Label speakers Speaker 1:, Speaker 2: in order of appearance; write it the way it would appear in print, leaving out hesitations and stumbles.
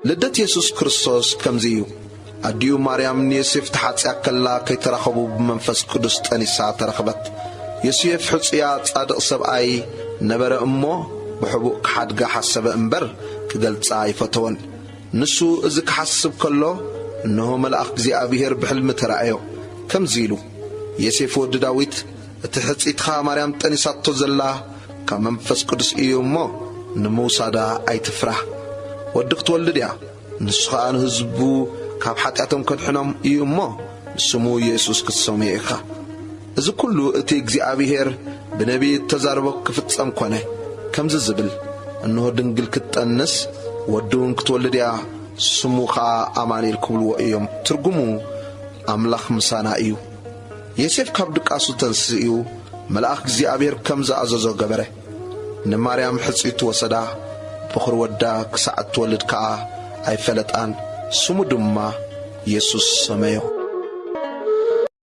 Speaker 1: ልደት ኢየሱስ ክርስቶስ ከምዚዩ አዲዩ ማርያም ዮሴፍ ተሓጽያ ከላ ከይተራኸቡ ብመንፈስ ቅዱስ ጠኒሳ ተረኸበት ዮሴፍ ሕጽያ ጻድቕ ሰብኣይ ነበረ እሞ ብሕቡእ ክሓድጋ ሓሰበ እምበር ክገልጻ ይፈተወን ንሱ እዚ ክሓስብ ከሎ እነሆ መልአኽ እግዚአብሔር ብሕልሚ ተራእዮ ከምዚሉ ዮሴፍ ወዲ ዳዊት እቲ ሕጽይትኻ ማርያም ጠኒሳቶ ዘላ ካብ መንፈስ ቅዱስ እዩ እሞ ንምውሳዳ ኣይትፍራህ ወዲ ክትወልድ እያ ንሱ ኸኣ ንህዝቡ ካብ ሓጢኣቶም ከድሕኖም እዩ እሞ ስሙ ኢየሱስ ክትሰምዮ ኢኻ እዚ ኩሉ እቲ እግዚአብሔር ብነቢይ ተዛርቦ ክፍጸም ኮነ ከምዚ ዝብል እነሆ ድንግል ክትጠንስ ወዱን ክትወልድ እያ ስሙ ኸኣ አማኑኤል ክብልዎ እዮም ትርጉሙ ኣምላኽ ምሳና እዩ ዮሴፍ ካብ ድቃሱ ተንስኡ መልአኽ እግዚአብሔር ከም ዝኣዘዞ ገበረ ንማርያም ሕጽይቱ ወሰዳ ብኽሪ ወዳ ክሳዕ ትወልድ ከኣ ኣይፈለጣን ስሙ ድማ ኢየሱስ ሰመዮ